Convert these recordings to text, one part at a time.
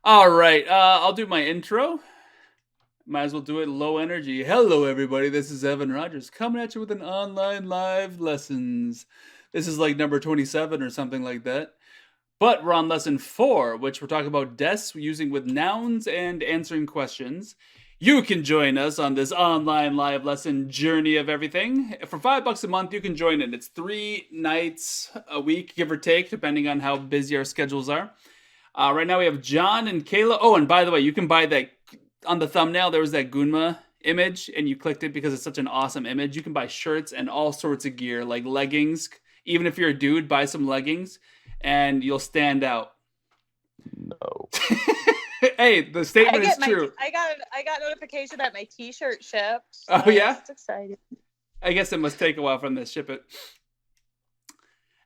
All right, I'll do my intro. Might as well do it low energy. Hello, everybody. This is Evan Rogers coming at you with an online live lessons. This is like number 27 or something like that. But we're on lesson 4, which we're talking about des using with nouns and answering questions. You can join us on this online live lesson journey of everything. For $5 a month, you can join in. It's 3 nights a week, give or take, depending on how busy our schedules are. Right now we have John and Kayla. Oh, and by the way, you can buy that on the thumbnail. There was that Gunma image, and you clicked it because it's such an awesome image. You can buy shirts and all sorts of gear, like leggings. Even if you're a dude, buy some leggings, and you'll stand out. No. Hey, the statement is true. I got notification that my T-shirt shipped. So oh yeah, it's exciting. I guess it must take a while for them to ship it.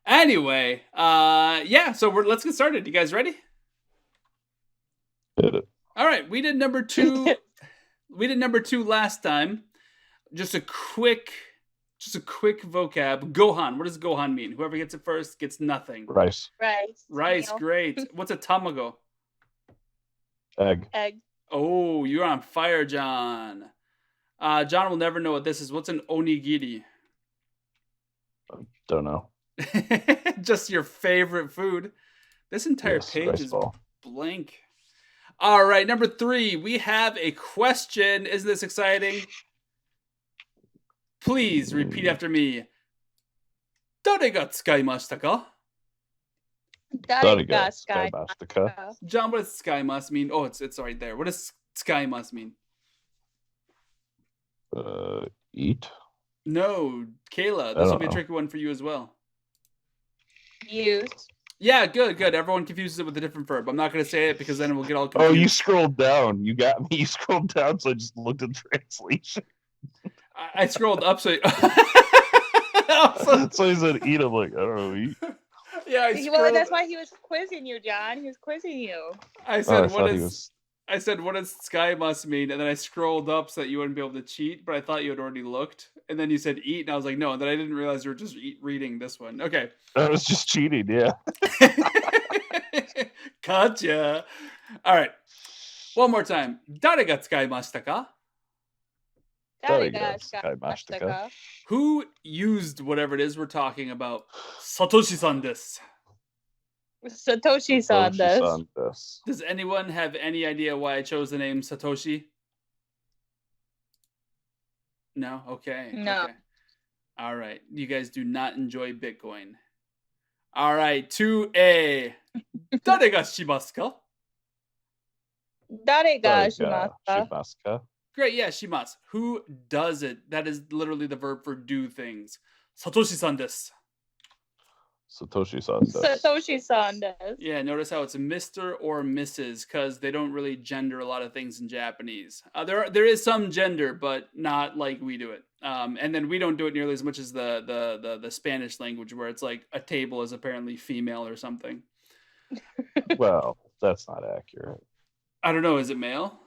Anyway, yeah. So let's get started. You guys ready? Did it. All right, we did number 2. We did number 2 last time. Just a quick vocab. Gohan. What does Gohan mean? Whoever gets it first gets nothing. Rice. Rice. Great. What's a tamago? Egg. Oh, you're on fire, John. John will never know what this is. What's an onigiri? Don't know. Just your favorite food. This entire page is ball. Blank. All right, number 3. We have a question. Isn't this exciting? Please repeat after me. 誰が使いましたか? 誰が使いましたか? John, what does skaimasu mean? Oh, it's right there. What does skaimasu mean? Eat? No, Kayla. This will be a tricky one for you as well. Use. Yeah, good. Everyone confuses it with a different verb. I'm not going to say it because then we'll get all confused. Oh, you scrolled down. You got me. You scrolled down, so I just looked at translation. I scrolled up, so... So he said eat. I'm like, I don't know, eat. Yeah, well, that's why he was quizzing you, John. He was quizzing you. I said, what does sky must mean? And then I scrolled up so that you wouldn't be able to cheat, but I thought you had already looked. And then you said eat, and I was like, no. And then I didn't realize you were just reading this one. Okay. I was just cheating, yeah. Gotcha. All right. One more time. 誰が使いましたか? 誰が使いましたか? Who used whatever it is we're talking about? Satoshi-san desu. Satoshi-san desu. Does anyone have any idea why I chose the name Satoshi? No? Okay. No. Okay. All right. You guys do not enjoy Bitcoin. All right. 2A. 誰がしますか? 誰がしますか? Great, yeah, shimasu. Who does it? That is literally the verb for do things. Satoshi-san desu. Satoshi-san desu. Satoshi-san desu. Yeah, notice how it's Mr. or Mrs. because they don't really gender a lot of things in Japanese. There is some gender, but not like we do it. And then we don't do it nearly as much as the Spanish language, where it's like a table is apparently female or something. Well, that's not accurate. I don't know. Is it male?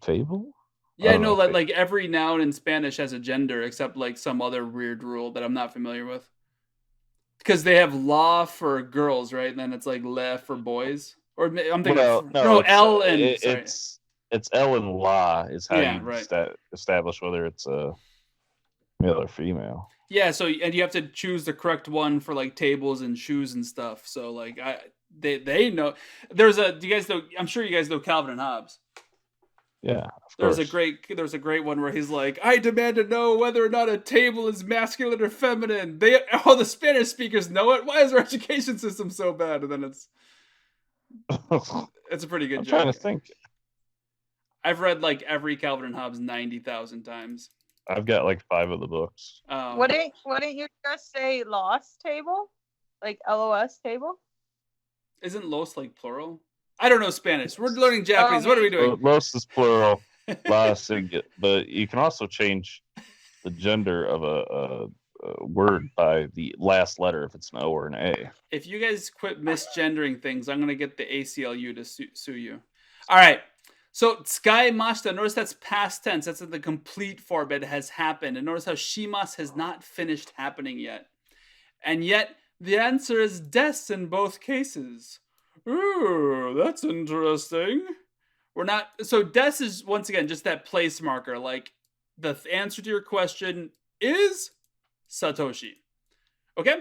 Table? Yeah, no, like every noun in Spanish has a gender, except like some other weird rule that I'm not familiar with. Because they have la for girls, right? And then it's like le for boys. Or I'm thinking L and it's L and la is how you establish whether it's a male or female. Yeah, so and you have to choose the correct one for like tables and shoes and stuff. So like they know. Do you guys know? I'm sure you guys know Calvin and Hobbes. Yeah, there's a great one where he's like, I demand to know whether or not a table is masculine or feminine. All the Spanish speakers know it. Why is our education system so bad? And then it's a pretty good joke. I'm trying to think. I've read like every Calvin and Hobbes 90,000 times. I've got like 5 of the books. Wouldn't you just say los table? Like LOS table? Isn't los like plural? I don't know Spanish. We're learning Japanese. What are we doing? Los is plural, la is singular. But you can also change the gender of a word by the last letter if it's an O or an A. If you guys quit misgendering things, I'm going to get the ACLU to sue you. All right. So tsukaimashita, notice that's past tense. That's in the complete form. It has happened. And notice how shimasu has not finished happening yet. And yet the answer is des in both cases. Ooh, that's interesting. We're not. So des is once again just that place marker. Like the answer to your question is Satoshi. Okay?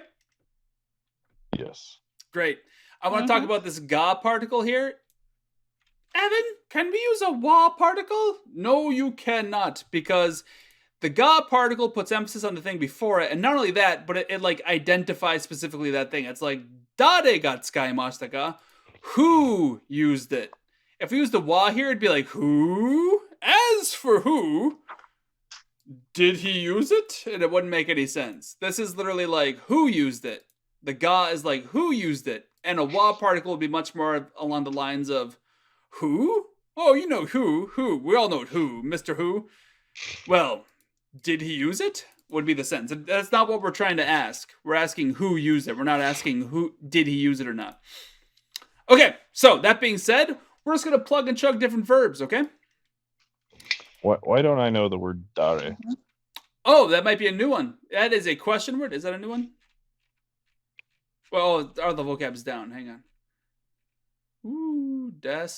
Yes. Great. I want to talk about this ga particle here. Evan, can we use a wa particle? No, you cannot, because the ga particle puts emphasis on the thing before it, and not only that, but it like identifies specifically that thing. It's like dare ga tsukaimashita ka? Who used it? If we use the wa here, it'd be like who? As for who, did he use it? And it wouldn't make any sense. This is literally like who used it. The ga is like who used it, and a wa particle would be much more along the lines of who? Oh, you know who? Who? We all know who, Mr. Who. Well, did he use it? Would be the sentence. That's not what we're trying to ask. We're asking who used it. We're not asking who did he use it or not. Okay, so that being said, we're just gonna plug and chug different verbs, okay? Why don't I know the word dare? Oh, that might be a new one. That is a question word. Is that a new one? Well, are the vocabs down? Hang on. Ooh, des.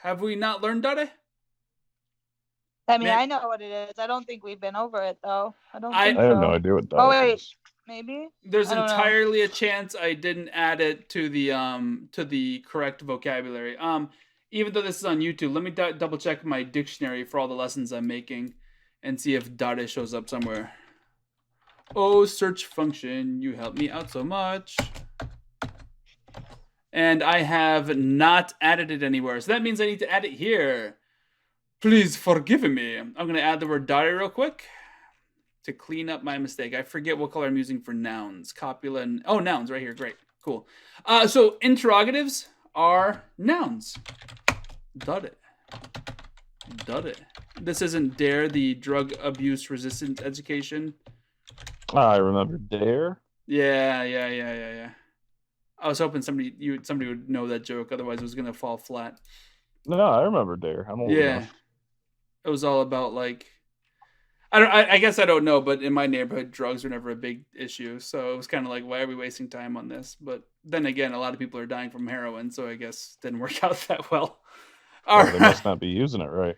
Have we not learned dare? I mean, I know what it is. I don't think we've been over it though. I don't think I have so. no idea what dare Oh wait, is. maybe. There's I don't know. entirely a chance I didn't add it to the correct vocabulary. Even though this is on YouTube, let me double check my dictionary for all the lessons I'm making and see if dare shows up somewhere. Oh, search function, you help me out so much. And I have not added it anywhere, so that means I need to add it here. Please forgive me. I'm going to add the word dare real quick to clean up my mistake. I forget what color I'm using for nouns. Copula and... Oh, nouns right here. Great. Cool. So interrogatives are nouns. Dare. Dare. This isn't DARE, the drug abuse resistant education. I remember dare. Yeah. I was hoping somebody would know that joke. Otherwise, it was going to fall flat. No, I remember dare. I'm old enough. It was all about like... I guess I don't know, but in my neighborhood, drugs were never a big issue. So it was kind of like, why are we wasting time on this? But then again, a lot of people are dying from heroin, so I guess it didn't work out that well. They must not be using it right.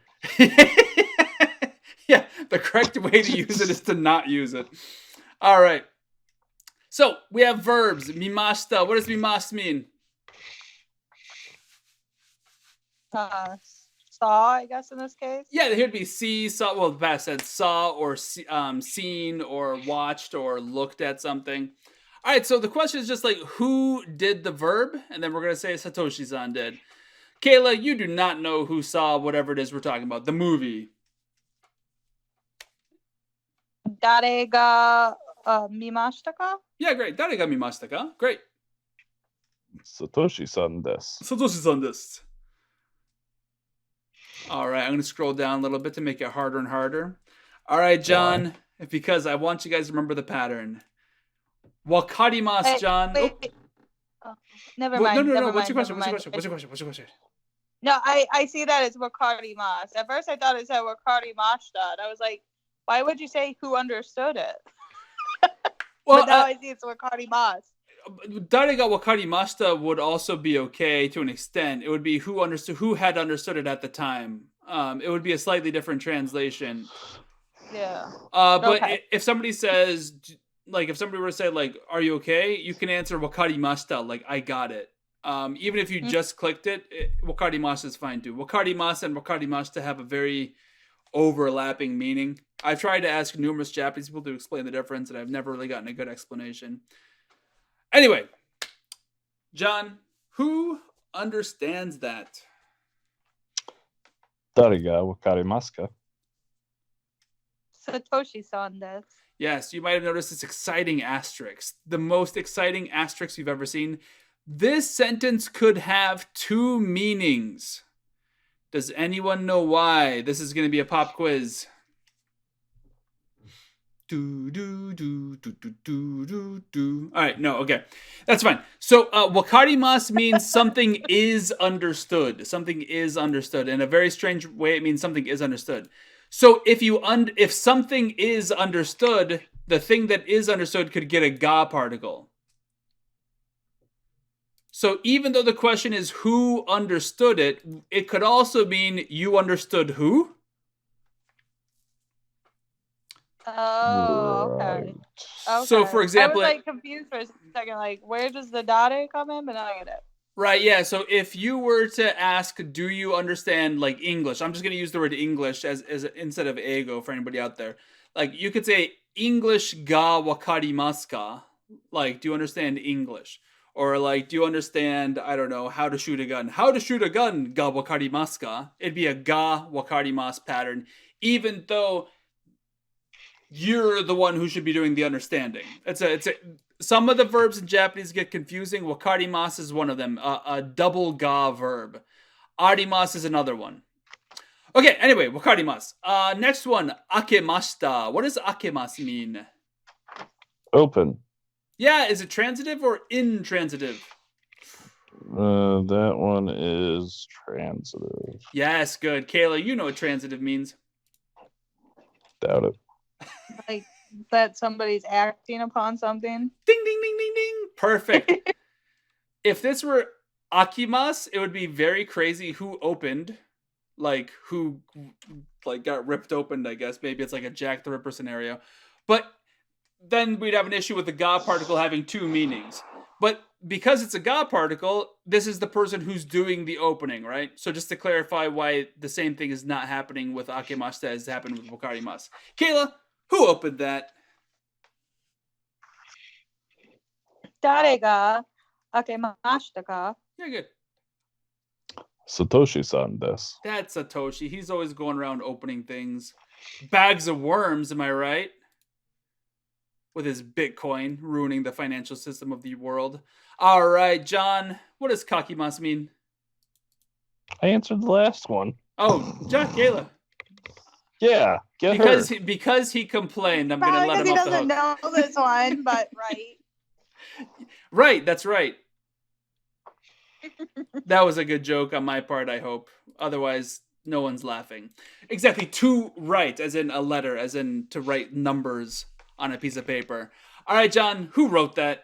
Yeah, the correct way to use it is to not use it. All right. So we have verbs. Mimashita. What does mimashita mean? Saw, I guess, in this case. Yeah, here would be see, saw. Well, the past said saw or seen or watched or looked at something. All right, so the question is just like who did the verb, and then we're gonna say Satoshi-san did. Kayla, you do not know who saw whatever it is we're talking about. The movie. Dare ga mimashita ka? Yeah, great. Dare ga mimashita ka? Great. Satoshi-san desu. Satoshi-san desu. All right, I'm going to scroll down a little bit to make it harder and harder. All right, John, because I want you guys to remember the pattern. Wakarimasu, John. Wait. Oh, never mind. No. What's your question? What's your question? No, I see that it's wakarimasu. At first, I thought it said wakarimashita, and I was like, why would you say who understood it? Well, but now I see it's wakarimasu. Dare ga wakarimashita would also be okay to an extent. It would be who had understood it at the time. It would be a slightly different translation. Yeah. But if somebody says, like, if somebody were to say, like, are you okay? You can answer wakarimashita, like, I got it. Even if you just clicked it, wakarimashita is fine too. Wakarimasu and wakarimashita have a very overlapping meaning. I've tried to ask numerous Japanese people to explain the difference, and I've never really gotten a good explanation. Anyway, John, who understands that? Dare ga wakarimasu ka? Satoshi-san desu. Yes, you might have noticed this exciting asterisk. The most exciting asterisk you've ever seen. This sentence could have two meanings. Does anyone know why? This is going to be a pop quiz. Do do do do do do do do. All right, no, okay, that's fine. So, wakarimasu means something is understood. Something is understood in a very strange way. It means something is understood. So, if something is understood, the thing that is understood could get a ga particle. So, even though the question is who understood it, it could also mean you understood who. Oh, okay. Right. So, for example, I was like confused for a second. Like, where does the dare come in? But now I get it. right, yeah. So if you were to ask, do you understand like English? I'm just going to use the word English as instead of ego for anybody out there. Like you could say English ga wakarimasu ka? Like, do you understand English? Or like, do you understand, I don't know, how to shoot a gun? How to shoot a gun ga wakarimasu ka? It'd be a ga wakarimasu pattern, even though you're the one who should be doing the understanding. It's a some of the verbs in Japanese get confusing. Wakarimasu is one of them. A double ga verb. Arimasu is another one. Okay, anyway, wakarimasu. Next one, akemashita. What does akemasu mean? Open. Yeah, is it transitive or intransitive? That one is transitive. Yes, good. Kayla, you know what transitive means. Doubt it. Like that somebody's acting upon something. Ding, ding, ding, ding, ding. Perfect. If this were akimas, it would be very crazy who opened. Like, who like got ripped open, I guess. Maybe it's like a Jack the Ripper scenario. But then we'd have an issue with the ga particle having two meanings. But because it's a ga particle, this is the person who's doing the opening, right? So just to clarify why the same thing is not happening with akemashita as happened with wakarimasu. Kayla, who opened that? Dare ga akemashita ka? Yeah, good. Satoshi-san desu. That's Satoshi. He's always going around opening things. Bags of worms, am I right? With his Bitcoin ruining the financial system of the world. All right, John, what does kakimasu mean? I answered the last one. Oh, John, Kayla. Yeah, get her. Because he complained, I'm going to Probably let because him he off the doesn't hook. know this one, but right. Right, that's right. That was a good joke on my part, I hope. Otherwise, no one's laughing. Exactly, to write, as in a letter, as in to write numbers on a piece of paper. All right, John, who wrote that?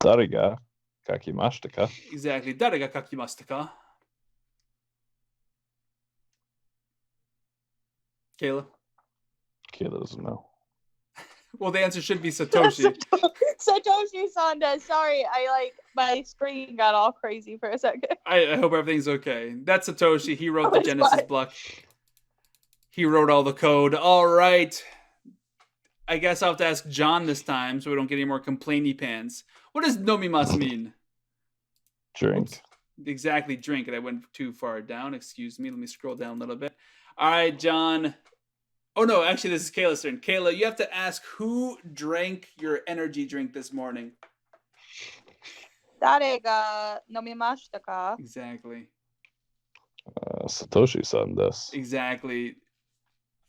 Dare ga kakimashita ka? Exactly. Dare ga kakimashita ka? Kayla? Kayla doesn't know. Well, the answer should be Satoshi. Satoshi Sanda. Sorry, my screen got all crazy for a second. I hope everything's okay. That's Satoshi. He wrote the It's Genesis fine. block. He wrote all the code. All right. I guess I'll have to ask John this time so we don't get any more complainy pants. What does nomimasu mean? Drink. Oops. Exactly, drink. And I went too far down. Excuse me. Let me scroll down a little bit. All right, John. Oh, no. Actually, this is Kayla's turn. Kayla, you have to ask who drank your energy drink this morning. Dare ga nomimashita ka? Exactly. Satoshi-san desu. Exactly.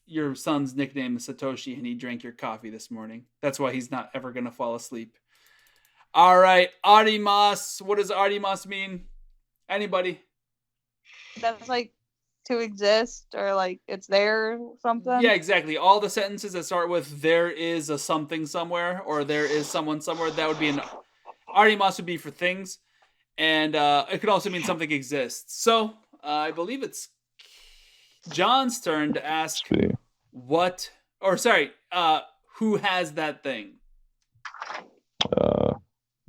Your son's nickname is Satoshi, and he drank your coffee this morning. That's why he's not ever going to fall asleep. All right, arimasu. What does arimasu mean? Anybody? That's like to exist or like it's there or something. Yeah, exactly. All the sentences that start with "there is a something somewhere" or "there is someone somewhere," that would be an arimasu would be for things, and it could also mean something exists. So I believe it's John's turn to ask what, or sorry, who has that thing?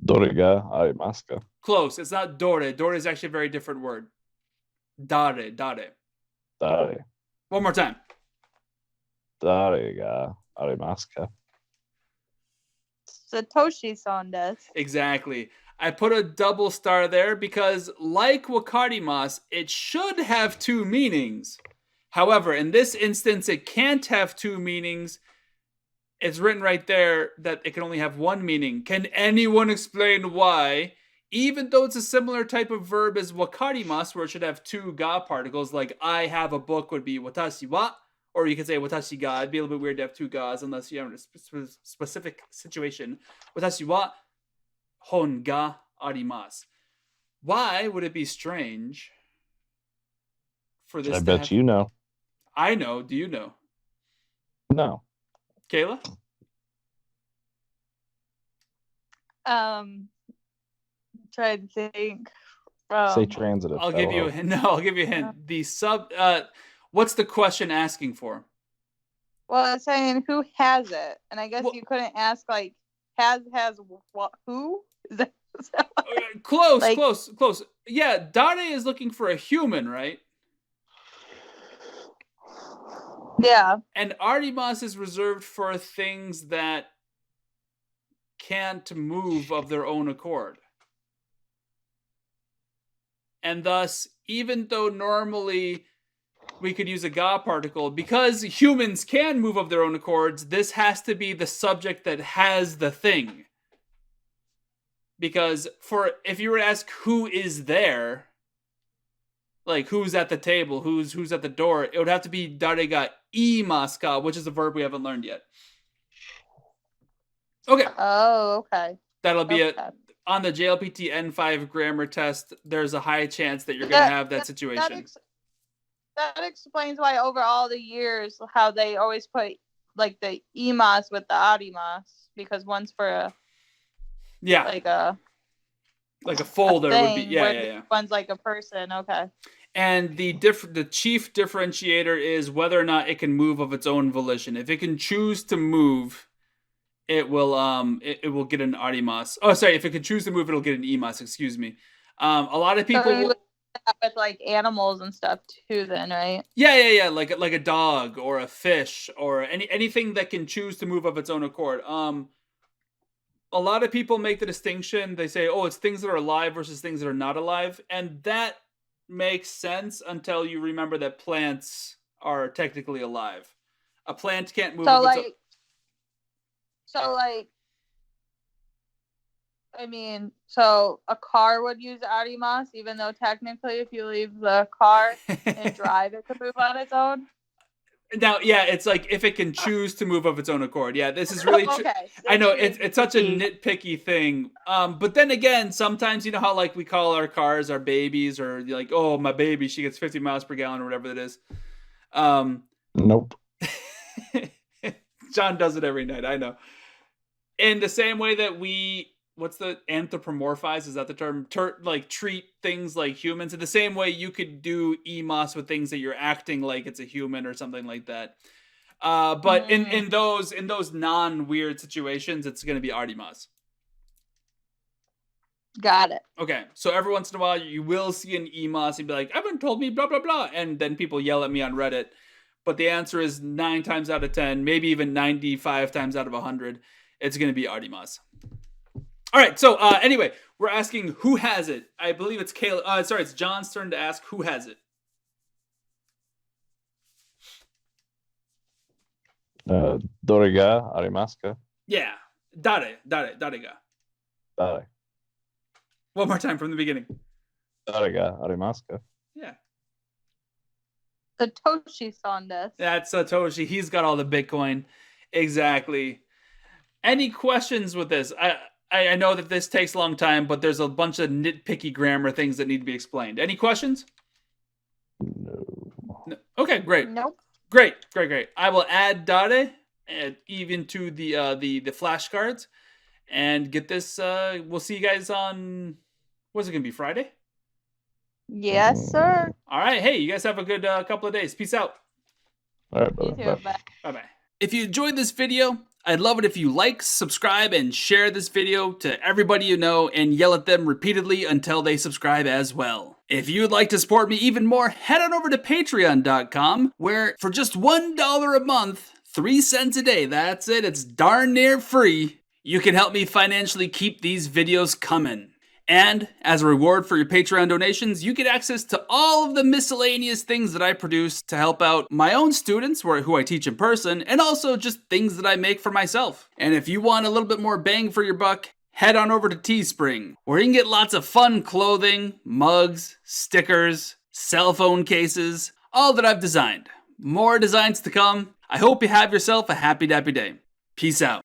Dore ga arimasu ka? Close. It's not dore. Dore is actually a very different word. Dare. Dare. One more time. Dare ga arimasu ka? Satoshi-san desu. Exactly. I put a double star there because, like wakarimasu, it should have two meanings. However, in this instance, it can't have two meanings. It's written right there that it can only have one meaning. Can anyone explain why? Even though it's a similar type of verb as wakarimasu, where it should have two ga particles, like I have a book would be watashi wa, Or you could say watashi ga. It'd be a little bit weird to have two gas unless you have a specific situation. Watashi wa hon ga arimasu. Why would it be strange for this I to bet have... you know. I know. Do you know? No. Kayla? Trying to think. Say transitive. I'll give you a hint. No, I'll give you a hint. The what's the question asking for? Well, it's saying who has it, and I guess Well- you couldn't ask like has what who? Is that Close, Like- close. Yeah, Dare is looking for a human, right? yeah. And Artemis is reserved for things that can't move of their own accord. And thus, even though normally we could use a Ga particle, because humans can move of their own accords, this has to be the subject that has the thing. Because if you were to ask who is there, like who's at the table, who's at the door, it would have to be dare ga imasu ka, which is a verb we haven't learned yet. Okay. Oh, okay. That'll be Okay. on the JLPT N5 grammar test. There's a high chance that you're going to have that situation. That explains why over all the years how they always put like the imas with the arimas, because one's for a Yeah, like a folder would be. thing, Yeah, where yeah. one's like a person. Okay. And the chief differentiator is whether or not it can move of its own volition. If it can choose to move, it will it will get an arimas. Oh, sorry. If it can choose to move, it'll get an imas. Excuse me. A lot of people. So you would do that with like animals and stuff too, then, right? Yeah. Like a dog or a fish or anything that can choose to move of its own accord. A lot of people make the distinction. They say, "Oh, it's things that are alive versus things that are not alive," and that makes sense until you remember that plants are technically alive. A plant can't move. I mean, so a car would use arimas, even though technically if you leave the car and drive, it could move on its own. Now, yeah, it's like if it can choose to move of its own accord. Yeah, this is really Okay. I know it's such a nitpicky thing. But then again, sometimes you know how like we call our cars our babies, or like, oh, my baby, she gets 50 miles per gallon or whatever it is. Nope. John does it every night. I know. In the same way that what's the anthropomorphize? Is that the term? Like treat things like humans. In the same way, you could do emas with things that you're acting like it's a human or something like that. But in those non-weird situations, it's going to be artemas. Got it. Okay, so every once in a while, you will see an emas and be like, "Evan told me blah blah blah," and then people yell at me on Reddit. But the answer is 9 times out of 10, maybe even 95 times out of 100, it's going to be artemas. All right, so anyway, we're asking who has it. I believe it's Kayla. Sorry, it's John's turn to ask who has it. Doriga arimaska. Yeah, dare ga. Dare. One more time from the beginning. Doriga arimaska. Yeah. Satoshi on this. That's Satoshi. He's got all the Bitcoin. Exactly. Any questions with this? I know that this takes a long time, but there's a bunch of nitpicky grammar things that need to be explained. Any questions? No. Okay, great. Nope. Great. I will add dare even to the flashcards and get this. We'll see you guys on, what's it going to be, Friday? Yes, sir. All right. Hey, you guys have a good couple of days. Peace out. All right, You too. Bye. Bye-bye. If you enjoyed this video, I'd love it if you like, subscribe, and share this video to everybody you know and yell at them repeatedly until they subscribe as well. If you'd like to support me even more, head on over to patreon.com, where for just $1 a month, 3 cents a day, that's it, it's darn near free, you can help me financially keep these videos coming. And as a reward for your Patreon donations, you get access to all of the miscellaneous things that I produce to help out my own students who I teach in person, and also just things that I make for myself. And if you want a little bit more bang for your buck, head on over to Teespring, where you can get lots of fun clothing, mugs, stickers, cell phone cases, all that I've designed. More designs to come. I hope you have yourself a happy dappy day. Peace out.